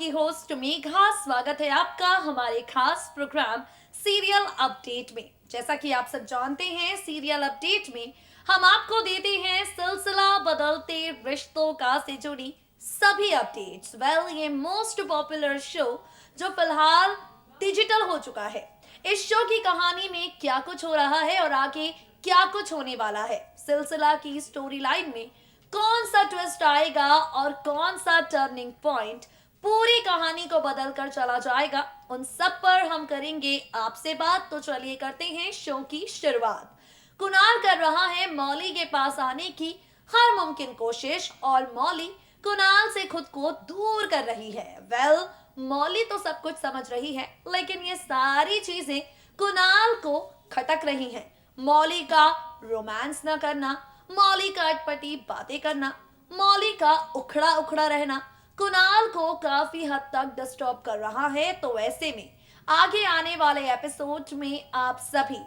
आपकी होस्ट मेघा। स्वागत है आपका हमारे खास प्रोग्राम सीरियल अपडेट में। जैसा कि आप सब जानते हैं, सीरियल अपडेट में हम आपको देते हैं सिलसिला बदलते रिश्तों का से जुड़ी सभी अपडेट्स। ये मोस्ट पॉपुलर शो जो फिलहाल डिजिटल हो चुका है। इस शो की कहानी में क्या कुछ हो रहा है और आगे क्या कुछ होने वाला है, सिलसिला की स्टोरी लाइन में कौन सा ट्विस्ट आएगा और कौन सा टर्निंग पॉइंट पूरी कहानी को बदल कर चला जाएगा, उन सब पर हम करेंगे आपसे बात। तो चलिए करते हैं शो की शुरुआत। कुणाल कर रहा है मौली के पास आने की हर मुमकिन कोशिश और मौली कुणाल से खुद को दूर कर रही है। मौली तो सब कुछ समझ रही है, लेकिन ये सारी चीजें कुणाल को खटक रही हैं। मौली का रोमांस न करना, मौली का अटपटी बातें करना, मौली का उखड़ा उखड़ा रहना कुणाल को काफी हद तक डिस्टर्ब कर रहा है। तो ऐसे में आगे आने वाले एपिसोड में आप सभी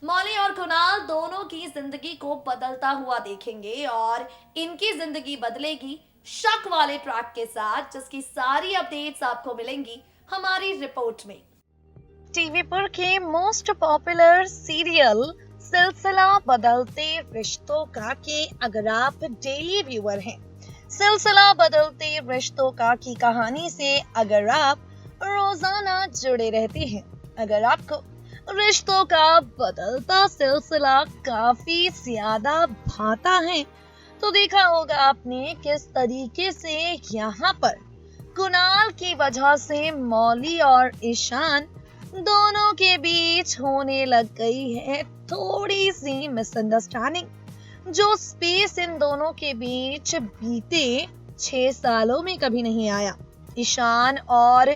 मौली और कुणाल दोनों की जिंदगी को बदलता हुआ देखेंगे और इनकी जिंदगी बदलेगी शक वाले ट्रैक के साथ, जिसकी सारी अपडेट्स आपको मिलेंगी हमारी रिपोर्ट में। टीवी पर के मोस्ट पॉपुलर सीरियल सिलसिला बदलते रिश्तों का के अगर आप डेली व्यूअर हैं, सिलसिला बदलते रिश्तों का की कहानी से अगर आप रोजाना जुड़े रहते हैं, अगर आपको रिश्तों का बदलता सिलसिला काफी ज्यादा भाता है, तो देखा होगा आपने किस तरीके से यहाँ पर कुणाल की वजह से मौली और ईशान दोनों के बीच होने लग गई है थोड़ी सी मिसअंडरस्टैंडिंग, जो स्पेस इन दोनों के बीच बीते 6 सालों में कभी नहीं आया। ईशान और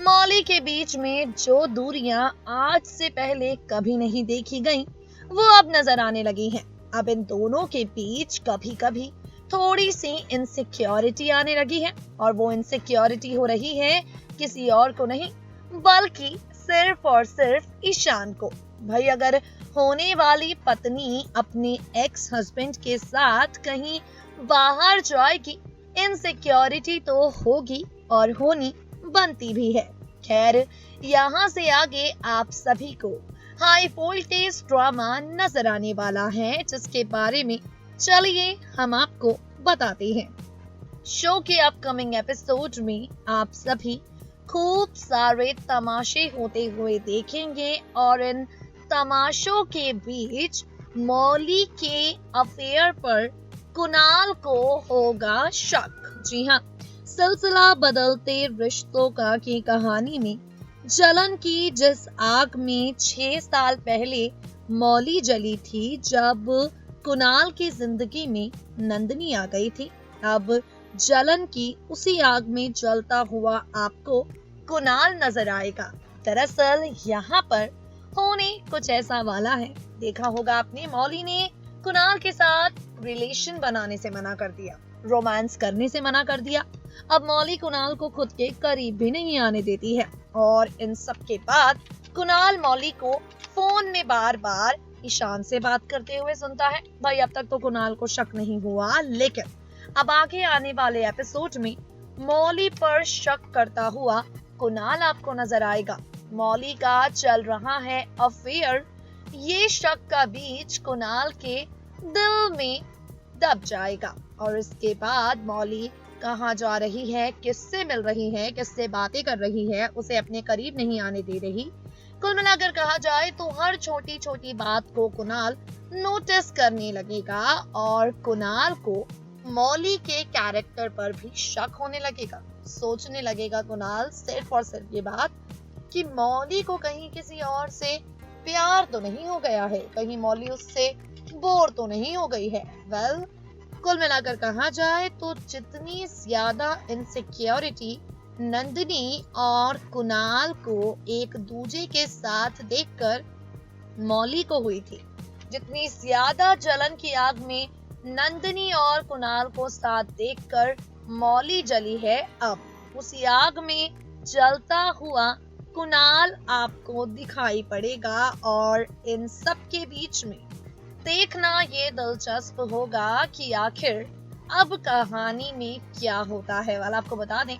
मौली के बीच में जो दूरियां आज से पहले कभी नहीं देखी गई, वो अब नजर आने लगी हैं। अब इन दोनों के बीच कभी कभी थोड़ी सी इनसिक्योरिटी आने लगी है, और वो इनसिक्योरिटी हो रही है किसी और को नहीं बल्कि सिर्फ और सिर्फ ईशान को। भाई, अगर होने वाली पत्नी अपने एक्स हस्बैंड के साथ कहीं बाहर जाएगी, इनसिक्योरिटी तो होगी और होनी बनती भी है। खैर, यहाँ से आगे आप सभी को हाई वोल्टेज ड्रामा नजर आने वाला है, जिसके बारे में चलिए हम आपको बताते हैं। शो के अपकमिंग एपिसोड में आप सभी खूब सारे तमाशे होते हुए देखेंगे और इन तमाशों के बीच मौली के अफेयर पर कुणाल को होगा शक। जी हाँ, सिलसिला बदलते रिश्तों का की कहानी में जलन की जिस आग में 6 साल पहले मौली जली थी, जब कुणाल की जिंदगी में नंदिनी आ गई थी, अब जलन की उसी आग में जलता हुआ आपको कुणाल नजर आएगा। दरअसल यहाँ पर होने कुछ ऐसा वाला है। देखा होगा आपने, मौली ने कुणाल के साथ रिलेशन बनाने से मना कर दिया, रोमांस करने से मना कर दिया। अब मौली कुणाल को खुद के करीब भी नहीं आने देती है, और इन सब के बाद कुणाल मौली को फोन में बार बार ईशान से बात करते हुए सुनता है। भाई, अब तक तो कुणाल को शक नहीं हुआ, लेकिन अब आगे आने वाले एपिसोड में मौली पर शक करता हुआ कुणाल आपको नजर आएगा। मौली का चल रहा है अफेयर, ये शक का बीज कुणाल के दिल में दब जाएगा, और इसके बाद मौली कहाँ जा रही है, किससे मिल रही है, किससे बातें कर रही है, उसे अपने करीब नहीं आने दे रही। कुल मिलाकर कहा जाए तो हर छोटी छोटी बात को कुणाल नोटिस करने लगेगा, और कुणाल को मौली के कैरेक्टर पर भी शक होने लगेगा। सोचने लगेगा कुणाल सिर्फ और सिर्फ ये बात कि मौली को कहीं किसी और से प्यार तो नहीं हो गया है, कहीं मौली उससे बोर तो नहीं हो गई है। कुल मिलाकर कहा जाए तो जितनी ज्यादा इनसिक्योरिटी नंदिनी और कुणाल को एक दूजे के साथ देखकर मौली को हुई थी, जितनी ज्यादा जलन की आग में नंदिनी और कुणाल को साथ देखकर मौली जली है, अब उसी आग में जलता हुआ कुणाल आपको दिखाई पड़ेगा। और इन सब के बीच में देखना ये दिलचस्प होगा कि आखिर अब कहानी में क्या होता है। वाला आपको बता दें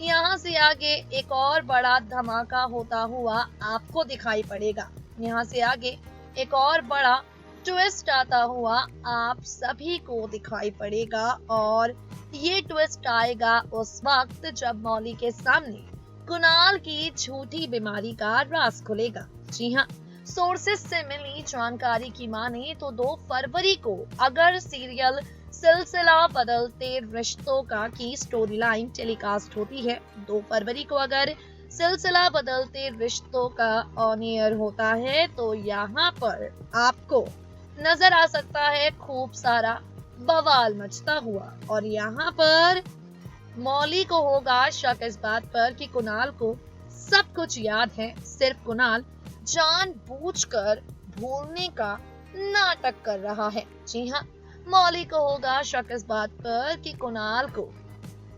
यहाँ से आगे एक और बड़ा धमाका होता हुआ आपको दिखाई पड़ेगा। यहाँ से आगे एक और बड़ा ट्विस्ट आता हुआ आप सभी को दिखाई पड़ेगा और ये ट्विस्ट आएगा उस वक्त जब मौली के सामने कुणाल की झूठी बीमारी का राज खुलेगा। जी हाँ, सोर्सेस से मिली जानकारी की माने तो 2 फरवरी को अगर सीरियल सिलसिला बदलते रिश्तों का की स्टोरी लाइन टेलीकास्ट होती है, 2 फरवरी को अगर सिलसिला बदलते रिश्तों का ऑन एयर होता है तो यहाँ पर आपको नजर आ सकता है खूब सारा बवाल मचता हुआ। और यहाँ पर मौली को होगा शक इस बात पर कि कुणाल को सब कुछ याद है, सिर्फ कुणाल जानबूझकर भूलने का नाटक कर रहा है। जी हाँ, मौली को होगा शक इस बात पर कि कुणाल को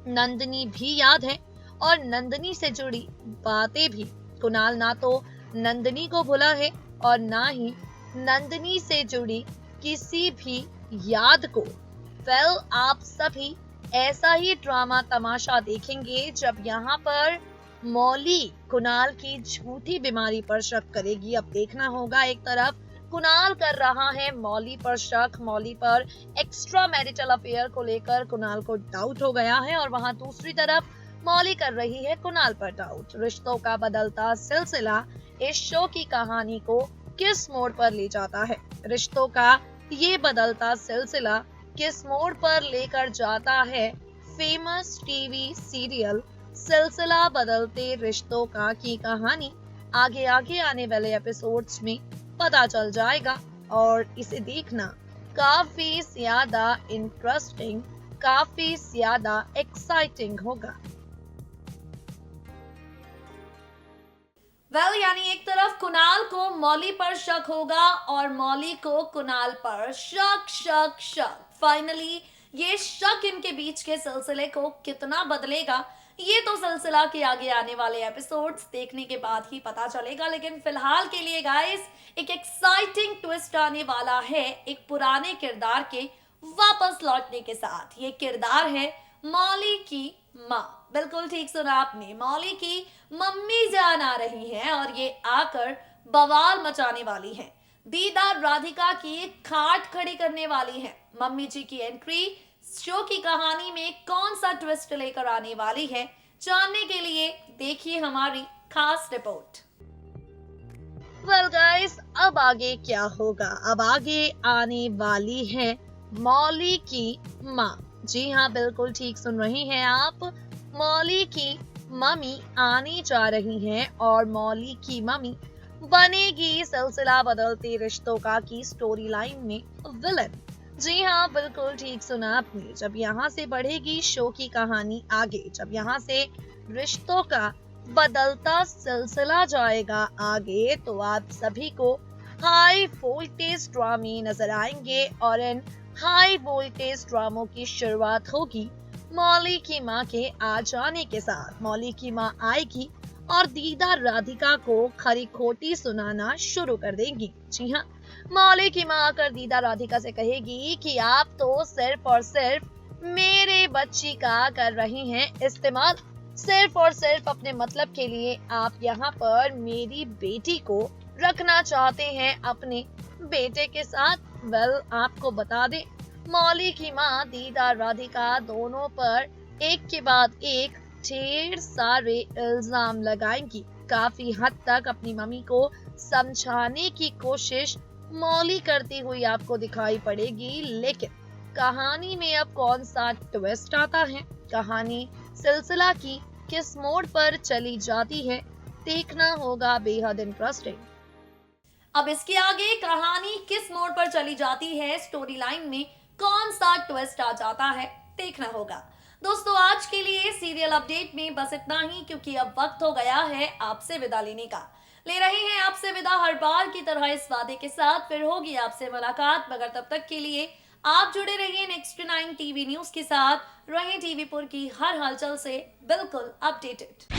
नंदिनी भी याद है और नंदिनी से जुड़ी बातें भी। कुणाल ना तो नंदिनी को भूला है और ना ही नंदिनी से जुड़ी किसी भी याद को। वेल, आप सभी ऐसा ही ड्रामा तमाशा देखेंगे जब यहाँ पर मौली कुणाल की झूठी बीमारी पर शक करेगी। अब देखना होगा, एक तरफ कुणाल कर रहा है मौली पर शक, मौली पर एक्स्ट्रा मैरिटल अफेयर को लेकर कुणाल को डाउट हो गया है और वहां दूसरी तरफ मौली कर रही है कुणाल पर डाउट। रिश्तों का बदलता सिलसिला इस शो की कहानी को किस मोड़ पर ले जाता है? रिश्तों का ये बदलता सिलसिला किस मोड़ पर लेकर जाता है? फेमस टीवी सीरियल सिलसिला बदलते रिश्तों का की कहानी आगे आगे आने वाले एपिसोड्स में पता चल जाएगा और इसे देखना काफी ज्यादा इंटरेस्टिंग, काफी ज्यादा एक्साइटिंग होगा। यानी एक तरफ कुणाल को मौली पर शक होगा और मौली को कुणाल पर शक शक शक। फाइनली ये शक इनके बीच के सिलसिले को कितना बदलेगा, ये तो सिलसिला के आगे आने वाले एपिसोड्स देखने के बाद ही पता चलेगा। लेकिन फिलहाल के लिए गाइस एक एक्साइटिंग ट्विस्ट आने वाला है एक पुराने किरदार के वापस लौटने के साथ। ये किरदार है मौली की माँ। बिल्कुल ठीक सुना आपने, मौली की मम्मी जान आ रही हैं और ये आकर बवाल मचाने वाली हैं। दीदार राधिका की खाट खड़ी करने वाली हैं। मम्मी जी की एंट्री शो की कहानी में कौन सा ट्विस्ट लेकर आने वाली है, जानने के लिए देखिए हमारी खास रिपोर्ट। वेल गाइस, अब आगे क्या होगा? अब आगे आने वाली है मौली की माँ। जी हाँ, बिल्कुल ठीक सुन रही हैं आप, मौली की मम्मी आने जा रही हैं और मौली की मम्मी बनेगी सिलसिला बदलते रिश्तों का की स्टोरी लाइन में विलन। जी हाँ, बिल्कुल ठीक सुना आपने। जब यहाँ से बढ़ेगी शो की कहानी आगे, जब यहाँ से रिश्तों का बदलता सिलसिला जाएगा आगे, तो आप सभी को हाई वोल्टेज ड्रामे नजर आएंगे और इन हाई वोल्टेज ड्रामों की शुरुआत होगी मौली की माँ के आ जाने के साथ। मौली की माँ आएगी और दीदार राधिका को खरी खोटी सुनाना शुरू कर देंगी। जी हाँ, मौली की माँ आकर दीदार राधिका से कहेगी कि आप तो सिर्फ और सिर्फ मेरे बच्ची का कर रही हैं इस्तेमाल, सिर्फ और सिर्फ अपने मतलब के लिए आप यहाँ पर मेरी बेटी को रखना चाहते हैं अपने बेटे के साथ। वेल, आपको बता दें, मौली की माँ दीदार राधिका दोनों पर एक के बाद एक ढेर सारे इल्जाम लगाएंगी। काफी हद तक अपनी मम्मी को समझाने की कोशिश मौली करती हुई आपको दिखाई पड़ेगी। लेकिन कहानी में अब कौन सा ट्विस्ट आता है, कहानी सिलसिला की किस मोड़ पर चली जाती है, देखना होगा बेहद इंटरेस्टिंग। अब इसके आगे कहानी किस मोड़ पर चली जाती है, स्टोरी लाइन में कौन सा ट्विस्ट आ जाता है, देखना होगा। दोस्तों, आज के लिए सीरियल अपडेट में बस इतना ही, क्योंकि अब वक्त हो गया है आपसे विदा लेने का। ले रहे हैं आपसे विदा हर बार की तरह इस वादे के साथ फिर होगी आपसे मुलाकात, मगर तब तक के लिए आप जुड़े रहिए नेक्स्ट 9 टीवी न्यूज के साथ। रहें टीवीपुर की हर हलचल से बिल्कुल अपडेटेड।